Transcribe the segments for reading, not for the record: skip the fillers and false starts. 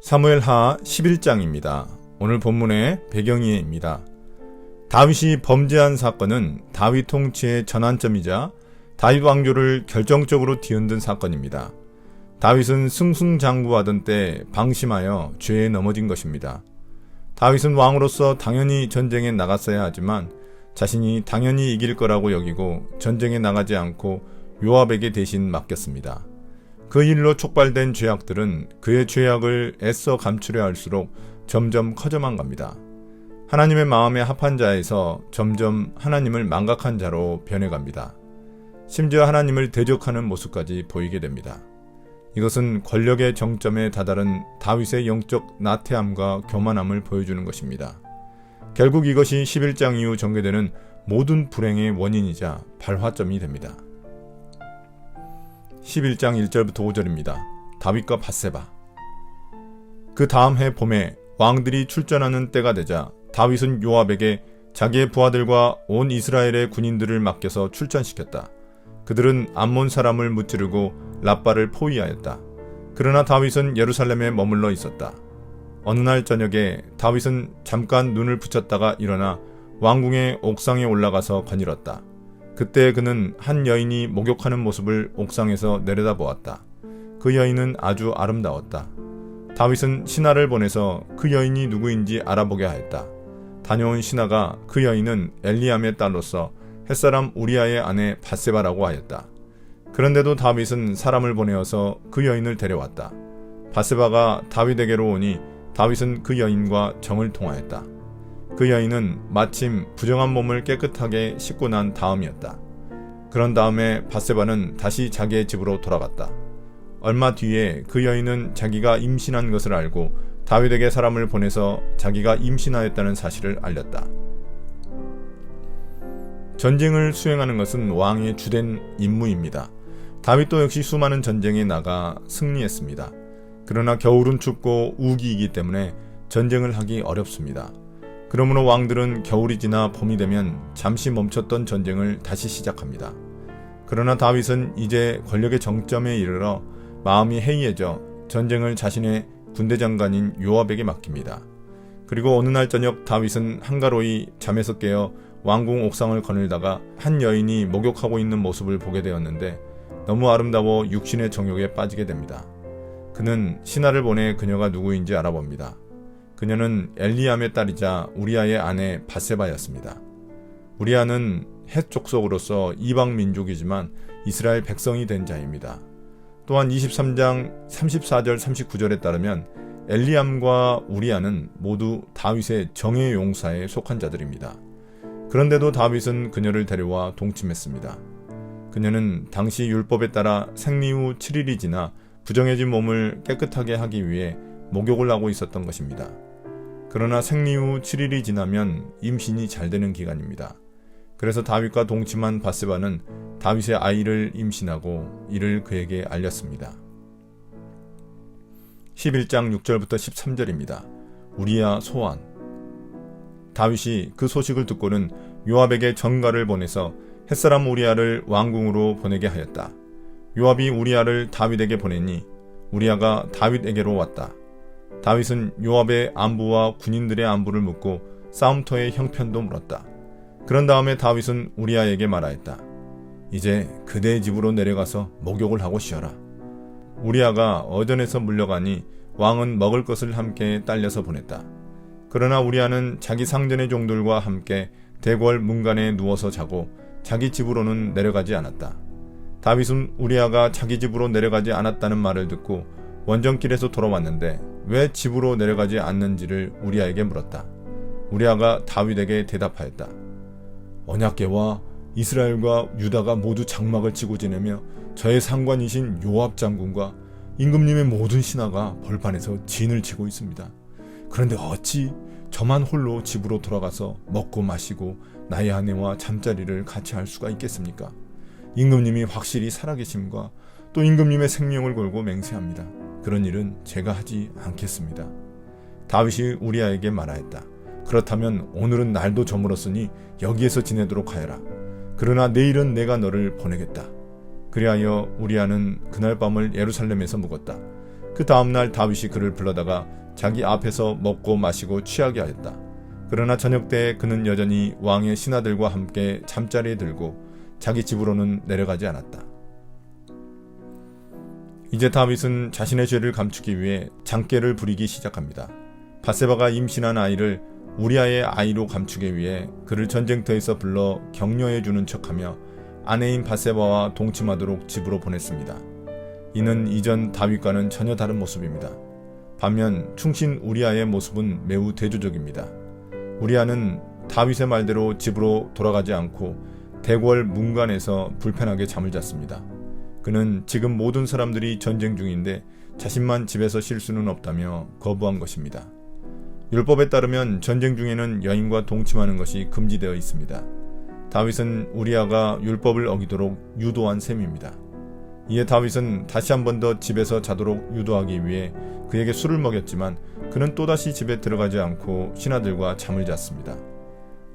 사무엘하 11장입니다. 오늘 본문의 배경이입니다. 다윗이 범죄한 사건은 다윗 통치의 전환점이자 다윗 왕조를 결정적으로 뒤흔든 사건입니다. 다윗은 승승장구하던 때 방심하여 죄에 넘어진 것입니다. 다윗은 왕으로서 당연히 전쟁에 나갔어야 하지만 자신이 당연히 이길 거라고 여기고 전쟁에 나가지 않고 요압에게 대신 맡겼습니다. 그 일로 촉발된 죄악들은 그의 죄악을 애써 감추려 할수록 점점 커져만 갑니다. 하나님의 마음에 합한 자에서 점점 하나님을 망각한 자로 변해갑니다. 심지어 하나님을 대적하는 모습까지 보이게 됩니다. 이것은 권력의 정점에 다다른 다윗의 영적 나태함과 교만함을 보여주는 것입니다. 결국 이것이 11장 이후 전개되는 모든 불행의 원인이자 발화점이 됩니다. 11장 1절부터 5절입니다. 다윗과 밧세바. 그 다음 해 봄에 왕들이 출전하는 때가 되자 다윗은 요압에게 자기의 부하들과 온 이스라엘의 군인들을 맡겨서 출전시켰다. 그들은 암몬 사람을 무찌르고 랍바를 포위하였다. 그러나 다윗은 예루살렘에 머물러 있었다. 어느 날 저녁에 다윗은 잠깐 눈을 붙였다가 일어나 왕궁의 옥상에 올라가서 거닐었다. 그때 그는 한 여인이 목욕하는 모습을 옥상에서 내려다보았다. 그 여인은 아주 아름다웠다. 다윗은 신하를 보내서 그 여인이 누구인지 알아보게 하였다. 다녀온 신하가 그 여인은 엘리암의 딸로서 햇사람 우리아의 아내 밧세바라고 하였다. 그런데도 다윗은 사람을 보내어서 그 여인을 데려왔다. 밧세바가 다윗에게로 오니 다윗은 그 여인과 정을 통하였다. 그 여인은 마침 부정한 몸을 깨끗하게 씻고 난 다음이었다. 그런 다음에 밧세바는 다시 자기의 집으로 돌아갔다. 얼마 뒤에 그 여인은 자기가 임신한 것을 알고 다윗에게 사람을 보내서 자기가 임신하였다는 사실을 알렸다. 전쟁을 수행하는 것은 왕의 주된 임무입니다. 다윗도 역시 수많은 전쟁에 나가 승리했습니다. 그러나 겨울은 춥고 우기이기 때문에 전쟁을 하기 어렵습니다. 그러므로 왕들은 겨울이 지나 봄이 되면 잠시 멈췄던 전쟁을 다시 시작합니다. 그러나 다윗은 이제 권력의 정점에 이르러 마음이 해이해져 전쟁을 자신의 군대 장관인 요압에게 맡깁니다. 그리고 어느 날 저녁 다윗은 한가로이 잠에서 깨어 왕궁 옥상을 거닐다가 한 여인이 목욕하고 있는 모습을 보게 되었는데 너무 아름다워 육신의 정욕에 빠지게 됩니다. 그는 신하를 보내 그녀가 누구인지 알아봅니다. 그녀는 엘리암의 딸이자 우리아의 아내 밧세바였습니다. 우리아는 헷 족속으로서 이방 민족이지만 이스라엘 백성이 된 자입니다. 또한 23장 34절 39절에 따르면 엘리암과 우리아는 모두 다윗의 정예 용사에 속한 자들입니다. 그런데도 다윗은 그녀를 데려와 동침했습니다. 그녀는 당시 율법에 따라 생리 후 7일이 지나 부정해진 몸을 깨끗하게 하기 위해 목욕을 하고 있었던 것입니다. 그러나 생리 후 7일이 지나면 임신이 잘 되는 기간입니다. 그래서 다윗과 동침한 밧세바는 다윗의 아이를 임신하고 이를 그에게 알렸습니다. 11장 6절부터 13절입니다. 우리아 소환. 다윗이 그 소식을 듣고는 요압에게 전가를 보내서 햇사람 우리아를 왕궁으로 보내게 하였다. 요압이 우리아를 다윗에게 보내니 우리아가 다윗에게로 왔다. 다윗은 요압의 안부와 군인들의 안부를 묻고 싸움터의 형편도 물었다. 그런 다음에 다윗은 우리아에게 말하였다. 이제 그대의 집으로 내려가서 목욕을 하고 쉬어라. 우리아가 어전에서 물려가니 왕은 먹을 것을 함께 딸려서 보냈다. 그러나 우리아는 자기 상전의 종들과 함께 대궐 문간에 누워서 자고 자기 집으로는 내려가지 않았다. 다윗은 우리아가 자기 집으로 내려가지 않았다는 말을 듣고 원정길에서 돌아왔는데 왜 집으로 내려가지 않는지를 우리아에게 물었다. 우리아가 다윗에게 대답하였다. 언약궤와 이스라엘과 유다가 모두 장막을 치고 지내며 저의 상관이신 요압 장군과 임금님의 모든 신하가 벌판에서 진을 치고 있습니다. 그런데 어찌 저만 홀로 집으로 돌아가서 먹고 마시고 나의 아내와 잠자리를 같이 할 수가 있겠습니까? 임금님이 확실히 살아계심과 또 임금님의 생명을 걸고 맹세합니다. 그런 일은 제가 하지 않겠습니다. 다윗이 우리아에게 말하였다. 그렇다면 오늘은 날도 저물었으니 여기에서 지내도록 하여라. 그러나 내일은 내가 너를 보내겠다. 그리하여 우리아는 그날 밤을 예루살렘에서 묵었다. 그 다음날 다윗이 그를 불러다가 자기 앞에서 먹고 마시고 취하게 하였다. 그러나 저녁 때 그는 여전히 왕의 신하들과 함께 잠자리에 들고 자기 집으로는 내려가지 않았다. 이제 다윗은 자신의 죄를 감추기 위해 장깨를 부리기 시작합니다. 밧세바가 임신한 아이를 우리아의 아이로 감추기 위해 그를 전쟁터에서 불러 격려해주는 척하며 아내인 밧세바와 동침하도록 집으로 보냈습니다. 이는 이전 다윗과는 전혀 다른 모습입니다. 반면 충신 우리아의 모습은 매우 대조적입니다. 우리아는 다윗의 말대로 집으로 돌아가지 않고 대궐 문관에서 불편하게 잠을 잤습니다. 그는 지금 모든 사람들이 전쟁 중인데 자신만 집에서 쉴 수는 없다며 거부한 것입니다. 율법에 따르면 전쟁 중에는 여인과 동침하는 것이 금지되어 있습니다. 다윗은 우리아가 율법을 어기도록 유도한 셈입니다. 이에 다윗은 다시 한 번 더 집에서 자도록 유도하기 위해 그에게 술을 먹였지만 그는 또다시 집에 들어가지 않고 신하들과 잠을 잤습니다.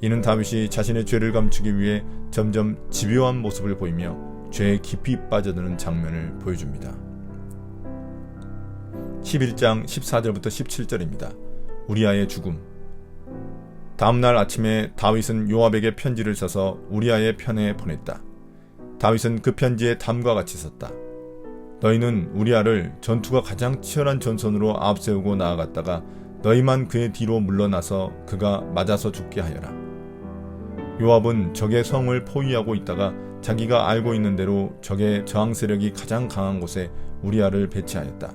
이는 다윗이 자신의 죄를 감추기 위해 점점 집요한 모습을 보이며 죄에 깊이 빠져드는 장면을 보여줍니다. 11장 14절부터 17절입니다. 우리아의 죽음. 다음날 아침에 다윗은 요압에게 편지를 써서 우리아의 편에 보냈다. 다윗은 그 편지에 다음과 같이 썼다. 너희는 우리아를 전투가 가장 치열한 전선으로 앞세우고 나아갔다가 너희만 그의 뒤로 물러나서 그가 맞아서 죽게 하여라. 요압은 적의 성을 포위하고 있다가 자기가 알고 있는 대로 적의 저항 세력이 가장 강한 곳에 우리아를 배치하였다.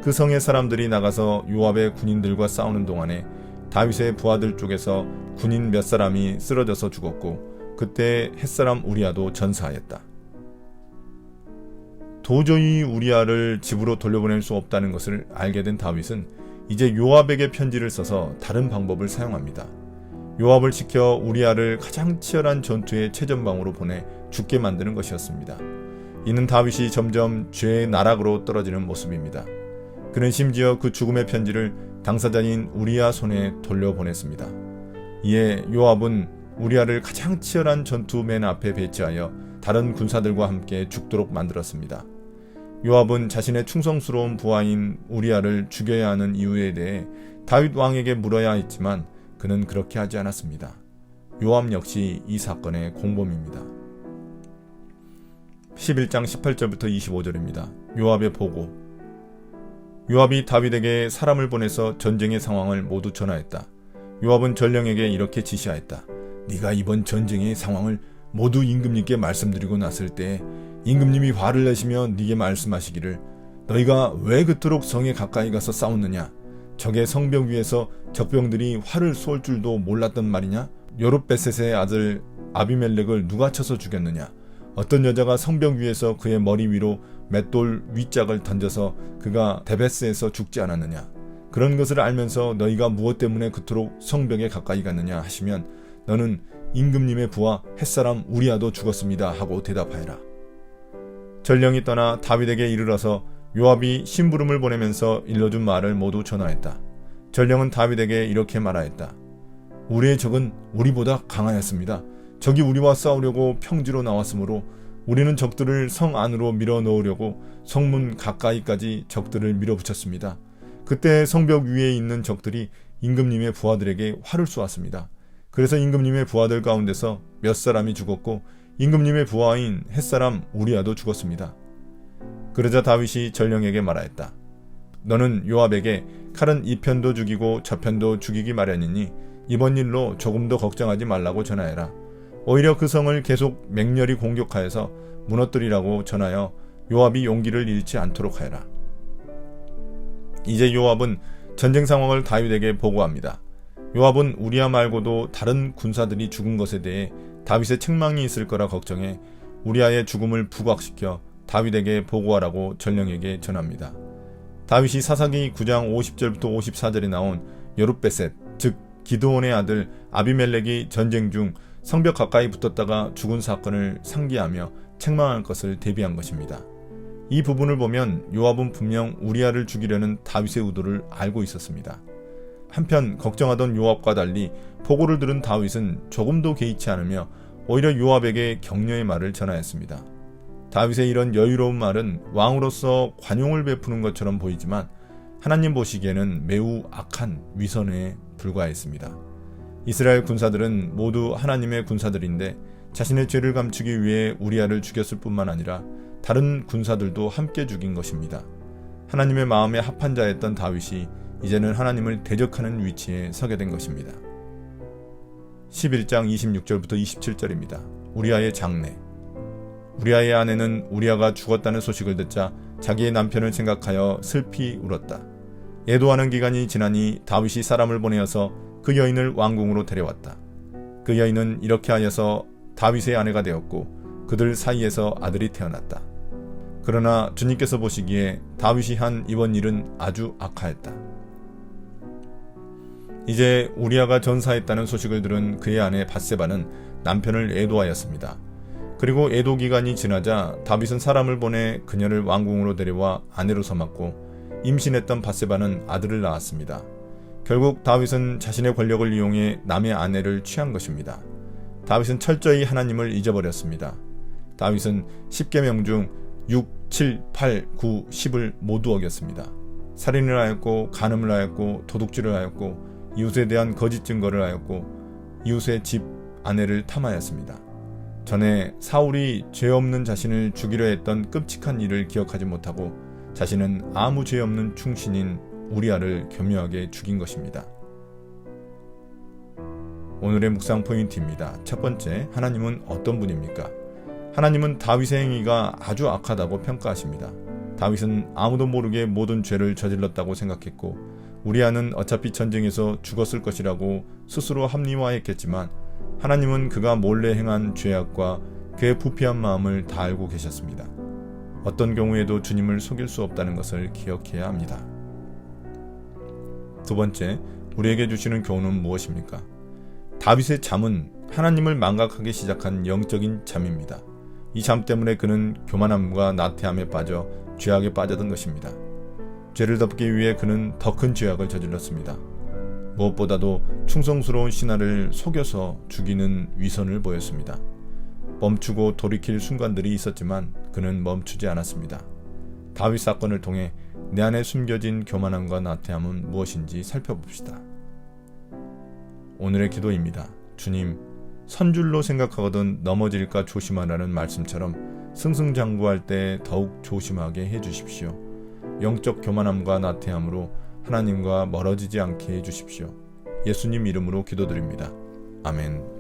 그 성의 사람들이 나가서 요압의 군인들과 싸우는 동안에 다윗의 부하들 쪽에서 군인 몇 사람이 쓰러져서 죽었고 그때 햇사람 우리아도 전사하였다. 도저히 우리아를 집으로 돌려보낼 수 없다는 것을 알게 된 다윗은 이제 요압에게 편지를 써서 다른 방법을 사용합니다. 요압을 시켜 우리아를 가장 치열한 전투의 최전방으로 보내 죽게 만드는 것이었습니다. 이는 다윗이 점점 죄의 나락으로 떨어지는 모습입니다. 그는 심지어 그 죽음의 편지를 당사자인 우리아 손에 돌려보냈습니다. 이에 요압은 우리아를 가장 치열한 전투 맨 앞에 배치하여 다른 군사들과 함께 죽도록 만들었습니다. 요압은 자신의 충성스러운 부하인 우리아를 죽여야 하는 이유에 대해 다윗 왕에게 물어야 했지만 그는 그렇게 하지 않았습니다. 요압 역시 이 사건의 공범입니다. 11장 18절부터 25절입니다. 요압의 보고. 요압이 다윗에게 사람을 보내서 전쟁의 상황을 모두 전하였다. 요압은 전령에게 이렇게 지시하였다. 네가 이번 전쟁의 상황을 모두 임금님께 말씀드리고 났을 때 임금님이 화를 내시며 네게 말씀하시기를 너희가 왜 그토록 성에 가까이 가서 싸웠느냐? 적의 성벽 위에서 적병들이 활을 쏠 줄도 몰랐단 말이냐? 요룹베셋의 아들 아비멜렉을 누가 쳐서 죽였느냐? 어떤 여자가 성벽 위에서 그의 머리 위로 맷돌 윗짝을 던져서 그가 데베스에서 죽지 않았느냐? 그런 것을 알면서 너희가 무엇 때문에 그토록 성벽에 가까이 갔느냐 하시면 너는 임금님의 부하 햇사람 우리아도 죽었습니다 하고 대답하여라. 전령이 떠나 다윗에게 이르러서 요압이 심부름을 보내면서 일러준 말을 모두 전하였다. 전령은 다윗에게 이렇게 말하였다. 우리의 적은 우리보다 강하였습니다. 적이 우리와 싸우려고 평지로 나왔으므로 우리는 적들을 성 안으로 밀어 넣으려고 성문 가까이까지 적들을 밀어붙였습니다. 그때 성벽 위에 있는 적들이 임금님의 부하들에게 활을 쏘았습니다. 그래서 임금님의 부하들 가운데서 몇 사람이 죽었고 임금님의 부하인 햇사람 우리아도 죽었습니다. 그러자 다윗이 전령에게 말하였다. 너는 요압에게 칼은 이 편도 죽이고 저 편도 죽이기 마련이니 이번 일로 조금도 걱정하지 말라고 전하여라. 오히려 그 성을 계속 맹렬히 공격하여서 무너뜨리라고 전하여 요압이 용기를 잃지 않도록 하여라. 이제 요압은 전쟁 상황을 다윗에게 보고합니다. 요압은 우리아 말고도 다른 군사들이 죽은 것에 대해 다윗의 책망이 있을 거라 걱정해 우리아의 죽음을 부각시켜 다윗에게 보고하라고 전령에게 전합니다. 다윗이 사사기 9장 50절부터 54절에 나온 요룹베셋, 즉 기드온의 아들 아비멜렉이 전쟁 중 성벽 가까이 붙었다가 죽은 사건을 상기하며 책망할 것을 대비한 것입니다. 이 부분을 보면 요압은 분명 우리아를 죽이려는 다윗의 의도를 알고 있었습니다. 한편 걱정하던 요압과 달리 보고를 들은 다윗은 조금도 개의치 않으며 오히려 요압에게 격려의 말을 전하였습니다. 다윗의 이런 여유로운 말은 왕으로서 관용을 베푸는 것처럼 보이지만 하나님 보시기에는 매우 악한 위선에 불과했습니다. 이스라엘 군사들은 모두 하나님의 군사들인데 자신의 죄를 감추기 위해 우리아를 죽였을 뿐만 아니라 다른 군사들도 함께 죽인 것입니다. 하나님의 마음에 합한 자였던 다윗이 이제는 하나님을 대적하는 위치에 서게 된 것입니다. 11장 26절부터 27절입니다. 우리아의 장례. 우리아의 아내는 우리아가 죽었다는 소식을 듣자 자기의 남편을 생각하여 슬피 울었다. 애도하는 기간이 지나니 다윗이 사람을 보내어서 그 여인을 왕궁으로 데려왔다. 그 여인은 이렇게 하여서 다윗의 아내가 되었고 그들 사이에서 아들이 태어났다. 그러나 주님께서 보시기에 다윗이 한 이번 일은 아주 악하였다. 이제 우리아가 전사했다는 소식을 들은 그의 아내 밧세바는 남편을 애도하였습니다. 그리고 애도 기간이 지나자 다윗은 사람을 보내 그녀를 왕궁으로 데려와 아내로 삼았고 임신했던 밧세바는 아들을 낳았습니다. 결국 다윗은 자신의 권력을 이용해 남의 아내를 취한 것입니다. 다윗은 철저히 하나님을 잊어버렸습니다. 다윗은 10계명 중 6, 7, 8, 9, 10을 모두 어겼습니다. 살인을 하였고 간음을 하였고 도둑질을 하였고 이웃에 대한 거짓 증거를 하였고 이웃의 집 아내를 탐하였습니다. 전에 사울이 죄 없는 자신을 죽이려 했던 끔찍한 일을 기억하지 못하고 자신은 아무 죄 없는 충신인 우리아를 교묘하게 죽인 것입니다. 오늘의 묵상 포인트입니다. 첫 번째, 하나님은 어떤 분입니까? 하나님은 다윗의 행위가 아주 악하다고 평가하십니다. 다윗은 아무도 모르게 모든 죄를 저질렀다고 생각했고 우리아는 어차피 전쟁에서 죽었을 것이라고 스스로 합리화했겠지만 하나님은 그가 몰래 행한 죄악과 그의 부패한 마음을 다 알고 계셨습니다. 어떤 경우에도 주님을 속일 수 없다는 것을 기억해야 합니다. 두 번째, 우리에게 주시는 교훈은 무엇입니까? 다윗의 잠은 하나님을 망각하기 시작한 영적인 잠입니다. 이 잠 때문에 그는 교만함과 나태함에 빠져 죄악에 빠져든 것입니다. 죄를 덮기 위해 그는 더 큰 죄악을 저질렀습니다. 무엇보다도 충성스러운 신하를 속여서 죽이는 위선을 보였습니다. 멈추고 돌이킬 순간들이 있었지만 그는 멈추지 않았습니다. 다윗 사건을 통해 내 안에 숨겨진 교만함과 나태함은 무엇인지 살펴봅시다. 오늘의 기도입니다. 주님, 선줄로 생각하거든 넘어질까 조심하라는 말씀처럼 승승장구할 때 더욱 조심하게 해주십시오. 영적 교만함과 나태함으로 하나님과 멀어지지 않게 해주십시오. 예수님 이름으로 기도드립니다. 아멘.